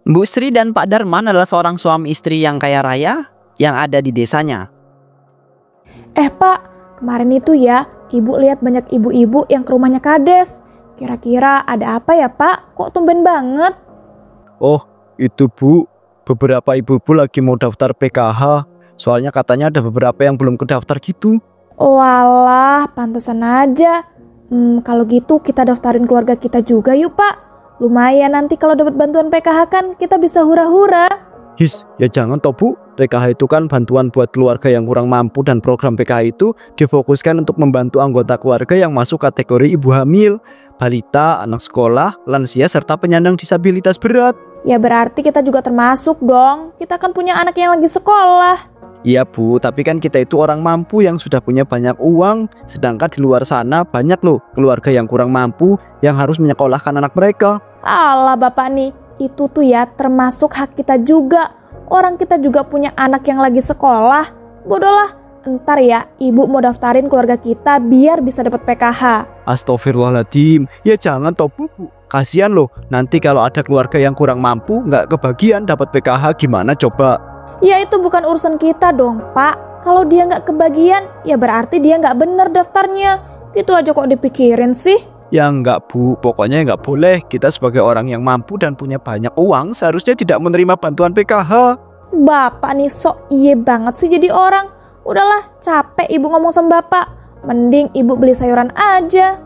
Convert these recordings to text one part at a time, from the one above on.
Bu Sri dan Pak Darman adalah seorang suami istri yang kaya raya yang ada di desanya. Pak, kemarin itu ya, Ibu lihat banyak ibu-ibu yang ke rumahnya Kades. Kira-kira ada apa ya Pak? Kok tumben banget? Oh, itu Bu, beberapa ibu-ibu lagi mau daftar PKH. Soalnya katanya ada beberapa yang belum kedaftar gitu. Walah, pantesan aja. Kalau gitu kita daftarin keluarga kita juga yuk Pak. Lumayan nanti kalau dapat bantuan PKH kan kita bisa hura-hura. His, ya jangan toh Bu. PKH itu kan bantuan buat keluarga yang kurang mampu dan program PKH itu difokuskan untuk membantu anggota keluarga yang masuk kategori ibu hamil, balita, anak sekolah, lansia, serta penyandang disabilitas berat. Ya berarti kita juga termasuk dong. Kita kan punya anak yang lagi sekolah. Iya Bu, tapi kan kita itu orang mampu yang sudah punya banyak uang. Sedangkan di luar sana banyak loh keluarga yang kurang mampu yang harus menyekolahkan anak mereka. Alah Bapak nih, itu tuh ya termasuk hak kita juga. Orang kita juga punya anak yang lagi sekolah. Bodoh lah, entar ya Ibu mau daftarin keluarga kita biar bisa dapat PKH. Astagfirullahaladzim, ya jangan toh Bu. Kasihan loh, nanti kalau ada keluarga yang kurang mampu nggak kebagian dapat PKH gimana coba? Ya itu bukan urusan kita dong Pak. Kalau dia nggak kebagian, ya berarti dia nggak bener daftarnya. Gitu aja kok dipikirin sih. Ya enggak Bu, pokoknya enggak boleh. Kita sebagai orang yang mampu dan punya banyak uang seharusnya tidak menerima bantuan PKH. Bapak nih sok iye banget sih jadi orang. Udahlah, capek Ibu ngomong sama Bapak. Mending Ibu beli sayuran aja.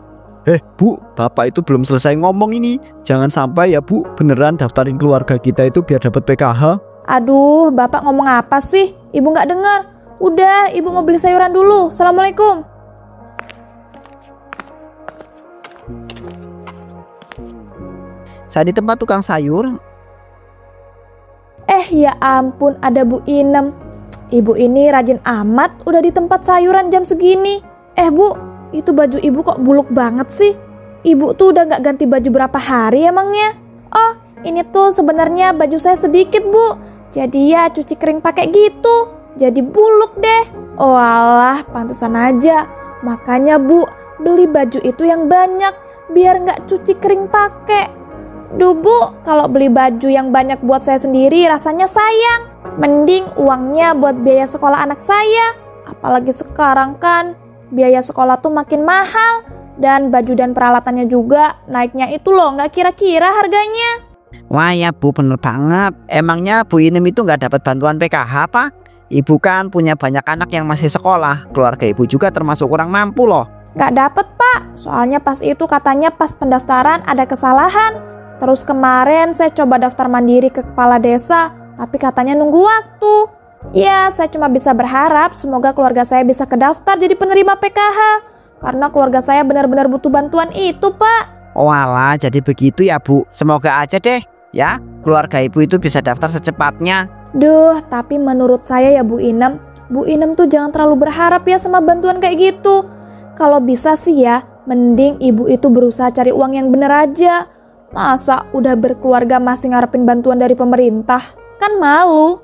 Bu, Bapak itu belum selesai ngomong ini. Jangan sampai ya Bu, beneran daftarin keluarga kita itu biar dapat PKH. Aduh, Bapak ngomong apa sih? Ibu nggak dengar. Udah, Ibu mau beli sayuran dulu. Assalamualaikum. Saat di tempat tukang sayur, Ya ampun, ada Bu Inem. Ibu ini rajin amat udah di tempat sayuran jam segini. Bu, itu baju Ibu kok buluk banget sih? Ibu tuh udah nggak ganti baju berapa hari emangnya? Oh, ini tuh sebenarnya baju saya sedikit Bu. Jadi ya cuci kering pakai gitu. Jadi buluk deh. Oh alah, pantesan aja. Makanya Bu, beli baju itu yang banyak biar nggak cuci kering pakai. Duh Bu, kalau beli baju yang banyak buat saya sendiri rasanya sayang. Mending uangnya buat biaya sekolah anak saya. Apalagi sekarang kan biaya sekolah tuh makin mahal. Dan baju dan peralatannya juga naiknya itu loh, nggak kira-kira harganya. wah ya Bu, bener banget. Emangnya Bu Inem itu nggak dapat bantuan PKH Pak? Ibu kan punya banyak anak yang masih sekolah. Keluarga Ibu juga termasuk kurang mampu loh. Nggak dapet Pak, soalnya pas itu katanya pas pendaftaran ada kesalahan. Terus kemarin saya coba daftar mandiri ke kepala desa, tapi katanya nunggu waktu. Ya, saya cuma bisa berharap semoga keluarga saya bisa kedaftar jadi penerima PKH. Karena keluarga saya benar-benar butuh bantuan itu Pak. Walah, jadi begitu ya Bu. Semoga aja deh ya keluarga Ibu itu bisa daftar secepatnya. Duh, tapi menurut saya ya Bu Inem tuh jangan terlalu berharap ya sama bantuan kayak gitu. Kalau bisa sih ya, mending Ibu itu berusaha cari uang yang bener aja. Masa udah berkeluarga masih ngarepin bantuan dari pemerintah? Kan malu.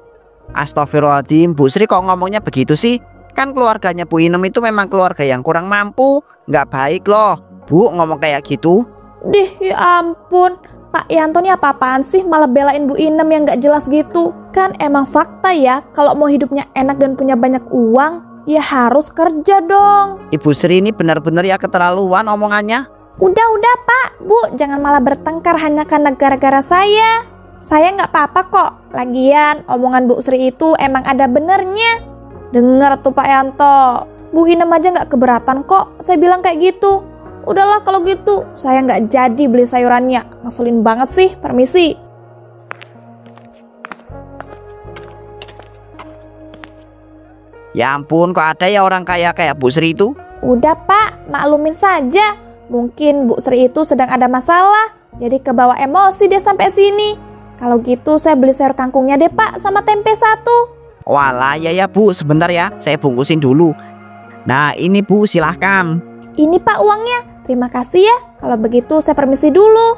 Astagfirullahaladzim, Bu Sri kok ngomongnya begitu sih? Kan keluarganya Bu Inem itu memang keluarga yang kurang mampu. Nggak baik loh Bu ngomong kayak gitu. Dih, ya ampun. Pak Yanto nih apa-apaan sih malah belain Bu Inem yang nggak jelas gitu? Kan emang fakta ya, kalau mau hidupnya enak dan punya banyak uang, ya harus kerja dong. Ibu Sri ini benar-benar ya keterlaluan omongannya. Udah Pak, Bu, jangan malah bertengkar hanya karena gara-gara saya. Saya nggak apa-apa kok. Lagian omongan Bu Sri itu emang ada benernya. Dengar tuh Pak Yanto, Bu Inem aja nggak keberatan kok saya bilang kayak gitu. Udahlah kalau gitu, saya nggak jadi beli sayurannya. Ngeselin banget sih, permisi. Ya ampun, kok ada ya orang kaya kayak Bu Sri itu? Udah Pak, maklumin saja. Mungkin Bu Sri itu sedang ada masalah, jadi kebawa emosi dia sampai sini. Kalau gitu saya beli sayur kangkungnya deh Pak, sama tempe 1. Walah ya Bu, sebentar ya, saya bungkusin dulu. Nah ini Bu, silahkan. Ini Pak uangnya, terima kasih ya. Kalau begitu saya permisi dulu.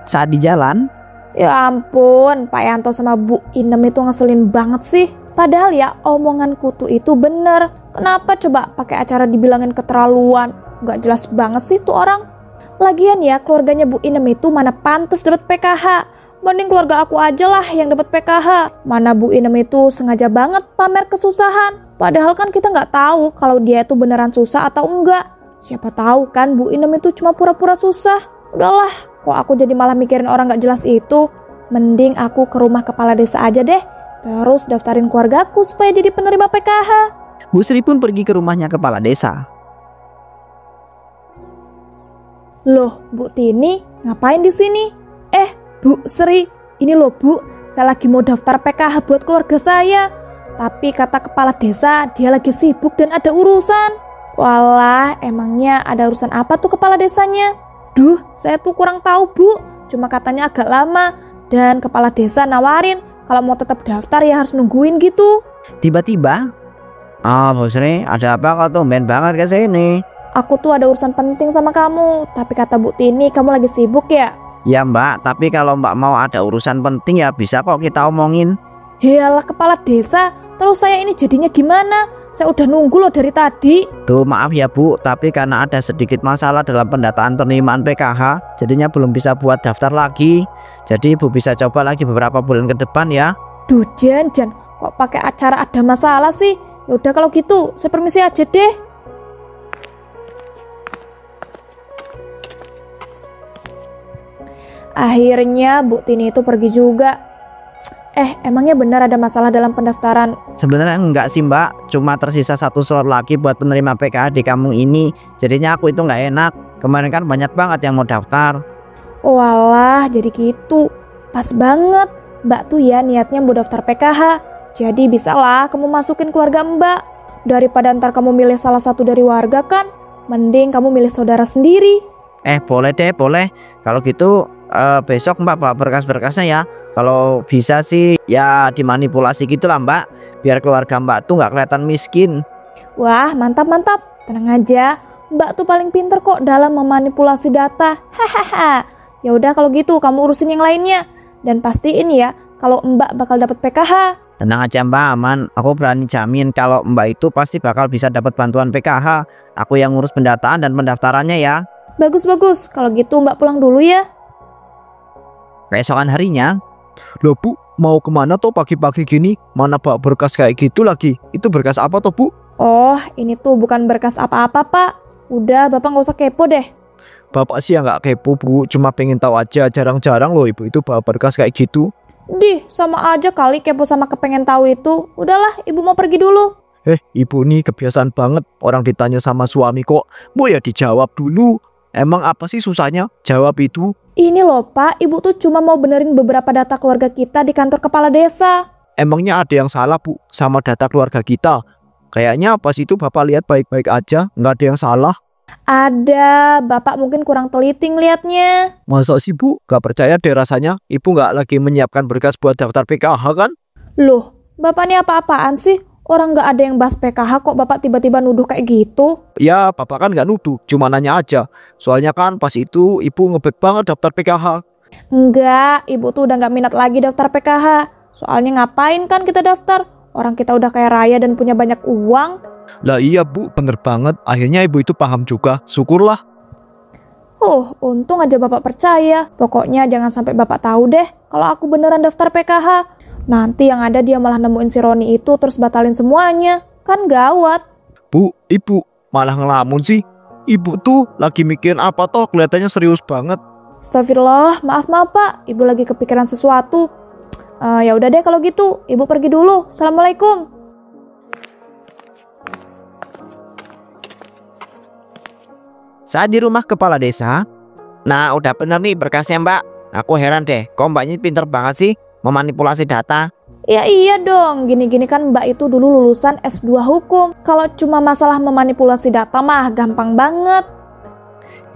Saat di jalan, Ya ampun, Pak Yanto sama Bu Inem itu ngeselin banget sih. Padahal ya omongan kutu itu bener. Kenapa coba pakai acara dibilangin keterlaluan? Nggak jelas banget sih tuh orang. Lagian ya, keluarganya Bu Inem itu mana pantas dapat PKH. Mending keluarga aku aja lah yang dapat PKH. Mana Bu Inem itu sengaja banget pamer kesusahan. Padahal kan kita nggak tahu kalau dia itu beneran susah atau enggak. Siapa tahu kan Bu Inem itu cuma pura-pura susah. Udahlah, kok aku jadi malah mikirin orang nggak jelas itu. Mending aku ke rumah kepala desa aja deh. Terus daftarin keluargaku supaya jadi penerima PKH. Bu Sri pun pergi ke rumahnya kepala desa. Loh, Bu Tini, ngapain di sini? Bu Sri, ini loh Bu, saya lagi mau daftar PKH buat keluarga saya. Tapi kata kepala desa, dia lagi sibuk dan ada urusan. Walah, emangnya ada urusan apa tuh kepala desanya? Duh, saya tuh kurang tahu Bu, cuma katanya agak lama. Dan kepala desa nawarin, kalau mau tetap daftar ya harus nungguin gitu. Tiba-tiba, Bu Sri, ada apa kau tumben banget ke sini? Aku tuh ada urusan penting sama kamu, tapi kata Bu Tini kamu lagi sibuk ya? Ya Mbak, tapi kalau Mbak mau ada urusan penting ya bisa kok kita omongin. Yalah kepala desa, terus saya ini jadinya gimana? Saya udah nunggu loh dari tadi. Duh maaf ya Bu, tapi karena ada sedikit masalah dalam pendataan penerimaan PKH, jadinya belum bisa buat daftar lagi. Jadi Ibu bisa coba lagi beberapa bulan ke depan ya. Duh Jan, kok pakai acara ada masalah sih? Yaudah kalau gitu, saya permisi aja deh. Akhirnya Bu Tini itu pergi juga. Emangnya benar ada masalah dalam pendaftaran? Sebenarnya enggak sih Mbak, cuma tersisa satu slot lagi buat penerima PKH di kampung ini. Jadinya aku itu nggak enak. Kemarin kan banyak banget yang mau daftar. Walah, jadi gitu. Pas banget. Mbak tuh ya niatnya mau daftar PKH. Jadi bisalah kamu masukin keluarga Mbak. Daripada ntar kamu milih salah satu dari warga kan, mending kamu milih saudara sendiri. Boleh deh, boleh. Kalau gitu besok Mbak bawa berkas-berkasnya ya. Kalau bisa sih ya dimanipulasi gitulah Mbak, biar keluarga Mbak tuh nggak kelihatan miskin. Wah mantap. Tenang aja, Mbak tuh paling pinter kok dalam memanipulasi data. Hahaha. Ya udah kalau gitu kamu urusin yang lainnya. Dan pastiin ya kalau Mbak bakal dapat PKH. Tenang aja Mbak, aman. Aku berani jamin kalau Mbak itu pasti bakal bisa dapat bantuan PKH. Aku yang ngurus pendataan dan pendaftarannya ya. Bagus. Kalau gitu Mbak pulang dulu ya. Keesokan harinya, Loh Bu, mau kemana toh pagi-pagi gini? Mana bawa berkas kayak gitu lagi? Itu berkas apa toh Bu? Oh, ini tuh bukan berkas apa-apa Pak. Udah, Bapak nggak usah kepo deh. Bapak sih ya nggak kepo Bu, cuma pengen tahu aja. Jarang-jarang loh Ibu itu bawa berkas kayak gitu. Dih, sama aja kali kepo sama kepengen tahu itu. Udahlah, Ibu mau pergi dulu. Ibu nih kebiasaan banget. Orang ditanya sama suami kok, mau ya dijawab dulu. Emang apa sih susahnya jawab itu? Ini loh Pak, Ibu tuh cuma mau benerin beberapa data keluarga kita di kantor kepala desa. Emangnya ada yang salah Bu sama data keluarga kita? Kayaknya pas itu Bapak lihat baik-baik aja, nggak ada yang salah. Ada, Bapak mungkin kurang teliti ngeliatnya. Masa sih Bu? Gak percaya deh rasanya. Ibu nggak lagi menyiapkan berkas buat daftar PKH kan? Loh, Bapak ini apa-apaan sih? Orang nggak ada yang bahas PKH kok Bapak tiba-tiba nuduh kayak gitu? Ya Bapak kan nggak nuduh, cuma nanya aja. Soalnya kan pas itu Ibu ngebet banget daftar PKH. Enggak, Ibu tuh udah nggak minat lagi daftar PKH. Soalnya ngapain kan kita daftar? Orang kita udah kaya raya dan punya banyak uang. Lah iya Bu, bener banget. Akhirnya Ibu itu paham juga, syukurlah. Untung aja Bapak percaya. Pokoknya jangan sampai Bapak tahu deh kalau aku beneran daftar PKH. Nanti yang ada dia malah nemuin si Roni itu terus batalin semuanya. Kan gawat. Bu, Ibu malah ngelamun sih. Ibu tuh lagi mikirin apa toh, kelihatannya serius banget. Astagfirullah, maaf Pak. Ibu lagi kepikiran sesuatu. Ya udah deh kalau gitu, Ibu pergi dulu. Assalamualaikum. saat di rumah kepala desa, nah udah bener nih berkasnya Mbak. Aku heran deh, kok Mbaknya pinter banget sih memanipulasi data. Ya iya dong, gini-gini kan Mbak itu dulu lulusan S2 hukum. Kalau cuma masalah memanipulasi data mah gampang banget.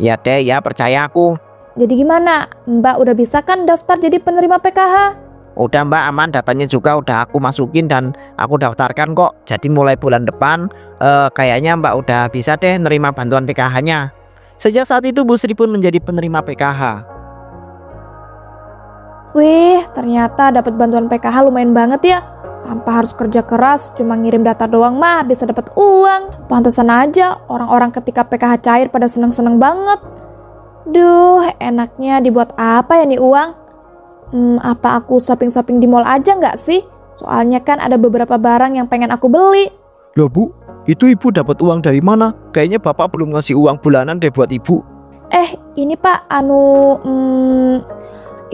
Ya deh ya, percaya aku. Jadi gimana? Mbak udah bisa kan daftar jadi penerima PKH? Udah Mbak, aman, datanya juga udah aku masukin dan aku daftarkan kok. Jadi mulai bulan depan kayaknya Mbak udah bisa deh nerima bantuan PKH-nya. Sejak saat itu Bu Sri pun menjadi penerima PKH. Wih, ternyata dapat bantuan PKH lumayan banget ya. Tanpa harus kerja keras, cuma ngirim data doang mah bisa dapat uang. Pantesan aja orang-orang ketika PKH cair pada seneng-seneng banget. Duh, enaknya dibuat apa ya nih uang? Apa aku shopping-shopping di mall aja nggak sih? Soalnya kan ada beberapa barang yang pengen aku beli. Loh Bu, itu ibu dapat uang dari mana? Kayaknya bapak belum ngasih uang bulanan deh buat ibu. Ini Pak,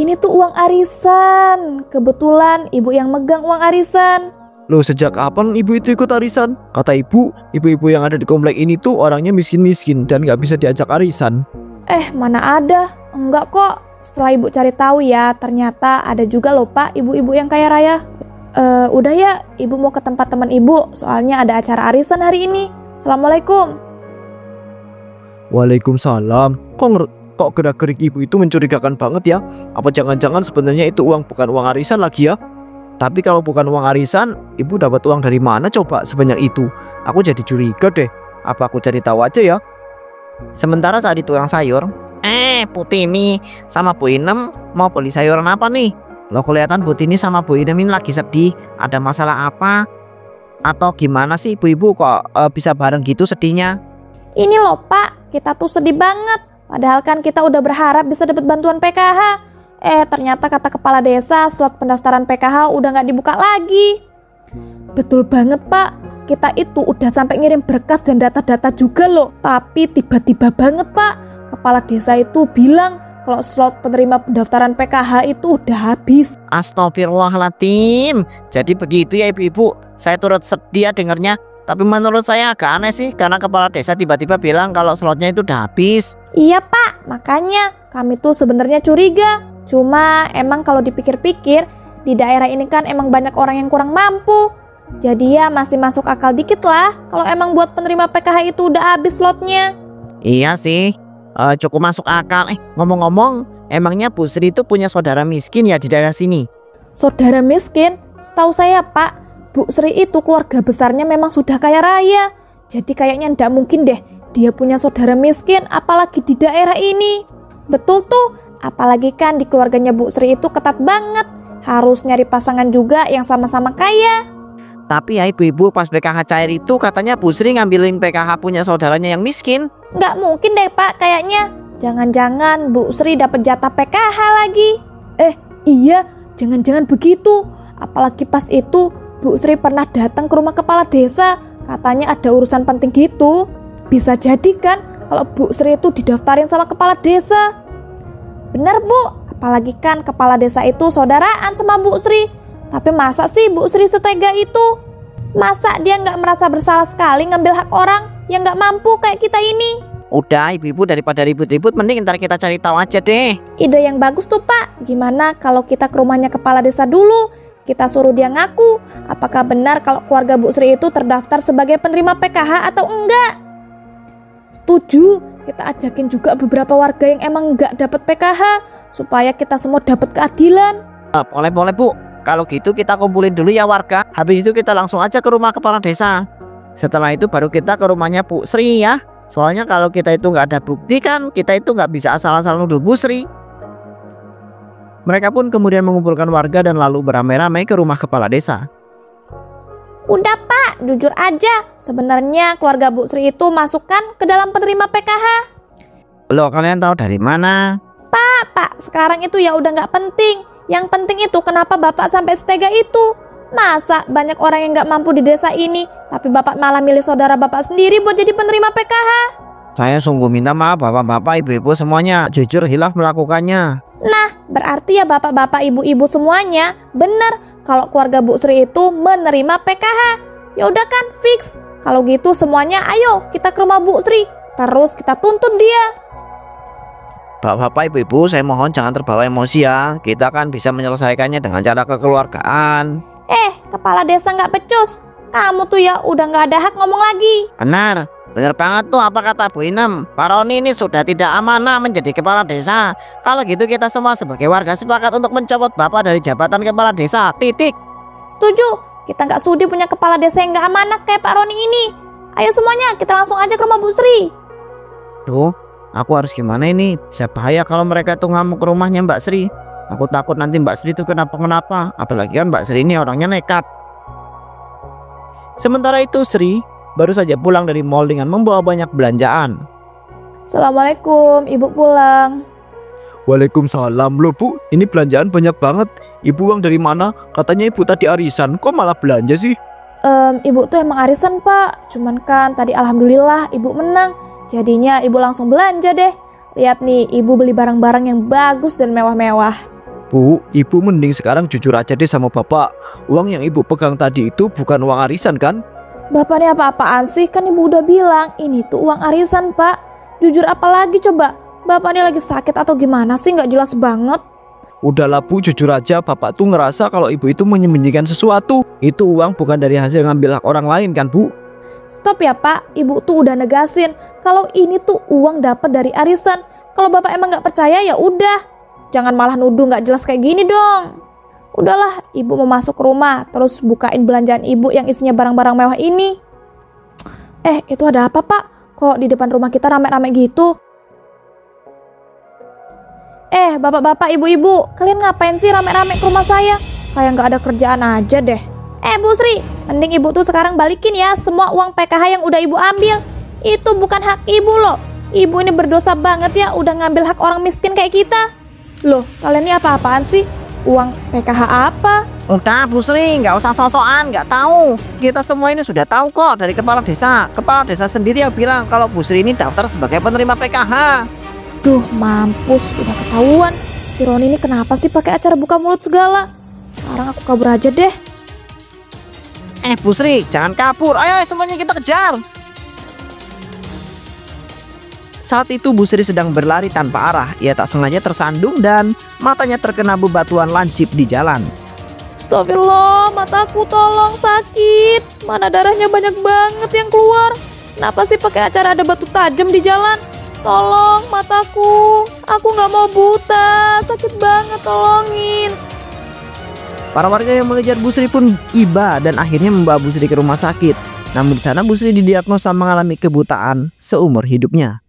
ini tuh uang arisan. Kebetulan ibu yang megang uang arisan. Loh, sejak kapan ibu itu ikut arisan? Kata ibu, ibu-ibu yang ada di komplek ini tuh orangnya miskin-miskin dan nggak bisa diajak arisan. Mana ada? Enggak kok. Setelah ibu cari tahu ya, ternyata ada juga loh Pak, ibu-ibu yang kaya raya. Udah ya, ibu mau ke tempat teman ibu, soalnya ada acara arisan hari ini. Assalamualaikum. Waalaikumsalam. Kok gerak-gerik ibu itu mencurigakan banget ya? Apa jangan-jangan sebenarnya itu uang bukan uang arisan lagi ya? Tapi kalau bukan uang arisan, ibu dapat uang dari mana coba sebanyak itu? Aku jadi curiga deh. Apa aku cari tahu aja ya? Sementara saat di tukang sayur, Bu Tini sama Bu Inem mau beli sayuran apa nih? Loh, kelihatan Bu Tini sama Bu Inem ini lagi sedih. Ada masalah apa? Atau gimana sih ibu-ibu kok bisa bareng gitu sedihnya? Ini loh Pak, kita tuh sedih banget. Padahal kan kita udah berharap bisa dapat bantuan PKH. Ternyata kata kepala desa slot pendaftaran PKH udah nggak dibuka lagi. Betul banget Pak. Kita itu udah sampai ngirim berkas dan data-data juga loh. Tapi tiba-tiba banget Pak, kepala desa itu bilang kalau slot penerima pendaftaran PKH itu udah habis. Astagfirullahaladzim. Jadi begitu ya ibu-ibu. Saya turut sedih ya dengarnya. Tapi menurut saya agak aneh sih, karena kepala desa tiba-tiba bilang kalau slotnya itu udah habis. Iya Pak, makanya kami tuh sebenarnya curiga. Cuma emang kalau dipikir-pikir, di daerah ini kan emang banyak orang yang kurang mampu. Jadi ya masih masuk akal dikit lah kalau emang buat penerima PKH itu udah habis slotnya. Iya sih, cukup masuk akal. Ngomong-ngomong, emangnya Bu Sri itu punya saudara miskin ya di daerah sini? Saudara miskin? Setahu saya Pak, Bu Sri itu keluarga besarnya memang sudah kaya raya. Jadi kayaknya ndak mungkin deh dia punya saudara miskin, apalagi di daerah ini. Betul tuh, apalagi kan di keluarganya Bu Sri itu ketat banget. Harus nyari pasangan juga yang sama-sama kaya. Tapi ya ibu-ibu pas PKH cair itu katanya Bu Sri ngambilin PKH punya saudaranya yang miskin. Nggak mungkin deh Pak kayaknya. Jangan-jangan Bu Sri dapat jatah PKH lagi. Iya, jangan-jangan begitu. Apalagi pas itu Bu Sri pernah datang ke rumah kepala desa. Katanya ada urusan penting gitu. Bisa jadi kan kalau Bu Sri itu didaftarin sama kepala desa. Bener Bu, apalagi kan kepala desa itu saudaraan sama Bu Sri. Tapi masa sih Bu Sri setega itu? Masa dia nggak merasa bersalah sekali ngambil hak orang yang nggak mampu kayak kita ini? Udah ibu-ibu, daripada ribut-ribut mending ntar kita cari tahu aja deh. Ide yang bagus tuh Pak. Gimana kalau kita ke rumahnya kepala desa dulu? Kita suruh dia ngaku apakah benar kalau keluarga Bu Sri itu terdaftar sebagai penerima PKH atau enggak. Setuju, kita ajakin juga beberapa warga yang emang nggak dapat PKH supaya kita semua dapat keadilan. Boleh Bu. Kalau gitu kita kumpulin dulu ya warga. Habis itu kita langsung aja ke rumah kepala desa. Setelah itu baru kita ke rumahnya Bu Sri ya. Soalnya kalau kita itu nggak ada bukti kan, kita itu nggak bisa asal-asal nuduh Bu Sri. Mereka pun kemudian mengumpulkan warga dan lalu beramai-ramai ke rumah kepala desa. Udah Pak, jujur aja. Sebenarnya keluarga Bu Sri itu masukkan ke dalam penerima PKH. Loh, kalian tahu dari mana? Pak, sekarang itu ya udah nggak penting. Yang penting itu kenapa Bapak sampai setega itu? Masa banyak orang yang nggak mampu di desa ini, tapi Bapak malah milih saudara Bapak sendiri buat jadi penerima PKH? Saya sungguh minta maaf bapak-bapak, ibu-ibu semuanya. Jujur hilaf melakukannya. Nah, berarti ya bapak-bapak, ibu-ibu semuanya benar kalau keluarga Bu Sri itu menerima PKH. Ya udah kan, fix. Kalau gitu semuanya ayo kita ke rumah Bu Sri. Terus kita tuntut dia. Bapak-bapak, ibu-ibu, saya mohon jangan terbawa emosi ya. Kita kan bisa menyelesaikannya dengan cara kekeluargaan. Kepala desa nggak becus. Kamu tuh ya udah nggak ada hak ngomong lagi. Benar banget tuh apa kata Bu Inem. Pak Roni ini sudah tidak amanah menjadi kepala desa. Kalau gitu kita semua sebagai warga sepakat untuk mencopot Bapak dari jabatan kepala desa. Titik. Setuju. Kita nggak sudi punya kepala desa yang nggak amanah kayak Pak Roni ini. Ayo semuanya kita langsung aja ke rumah Bu Sri. Duh, aku harus gimana ini? Bisa bahaya kalau mereka tuh ngamuk ke rumahnya Mbak Sri. Aku takut nanti Mbak Sri itu kenapa-kenapa. Apalagi kan Mbak Sri ini orangnya nekat. Sementara itu Sri baru saja pulang dari mall dengan membawa banyak belanjaan. Assalamualaikum, ibu pulang. Waalaikumsalam. Loh Bu, ini belanjaan banyak banget. Ibu uang dari mana? Katanya ibu tadi arisan, kok malah belanja sih? Ibu tuh emang arisan pak, cuman kan tadi alhamdulillah ibu menang. Jadinya ibu langsung belanja deh. Lihat nih, ibu beli barang-barang yang bagus dan mewah-mewah. Bu, ibu mending sekarang jujur aja deh sama bapak. Uang yang ibu pegang tadi itu bukan uang arisan kan? Bapak nih apa-apaan sih? Kan ibu udah bilang ini tuh uang arisan pak. Jujur apa lagi coba? Bapak nih lagi sakit atau gimana sih? Nggak jelas banget. Udahlah Bu, jujur aja, bapak tuh ngerasa kalau ibu itu menyembunyikan sesuatu. Itu uang bukan dari hasil ngambil hak orang lain kan Bu? Stop ya pak, ibu tuh udah negasin kalau ini tuh uang dapat dari arisan. Kalau bapak emang nggak percaya ya udah, jangan malah nuduh nggak jelas kayak gini dong. Udahlah, ibu mau masuk ke rumah terus bukain belanjaan ibu yang isinya barang-barang mewah ini. Itu ada apa pak? Kok di depan rumah kita rame-rame gitu? Bapak-bapak, ibu-ibu, kalian ngapain sih rame-rame ke rumah saya? Kayak nggak ada kerjaan aja deh. Bu Sri, mending ibu tuh sekarang balikin ya semua uang PKH yang udah ibu ambil. Itu bukan hak ibu loh. Ibu ini berdosa banget ya udah ngambil hak orang miskin kayak kita. Loh, kalian ini apa-apaan sih? Uang PKH apa? Udah Bu Sri, nggak usah sosokan, nggak tahu. Kita semua ini sudah tahu kok dari kepala desa. Kepala desa sendiri yang bilang kalau Bu Sri ini daftar sebagai penerima PKH. Duh, mampus, udah ketahuan. Si Roni ini kenapa sih pakai acara buka mulut segala? Sekarang aku kabur aja deh. Bu Sri, jangan kabur. Ayo semuanya kita kejar. Saat itu Bu Sri sedang berlari tanpa arah. Ia tak sengaja tersandung dan matanya terkena bebatuan lancip di jalan. Astagfirullah, mataku tolong sakit. Mana darahnya banyak banget yang keluar. Kenapa sih pakai acara ada batu tajam di jalan? Tolong mataku, aku nggak mau buta, sakit banget, tolongin. Para warga yang mengejar Bu Sri pun iba dan akhirnya membawa Bu Sri ke rumah sakit. Namun di sana Bu Sri didiagnosa mengalami kebutaan seumur hidupnya.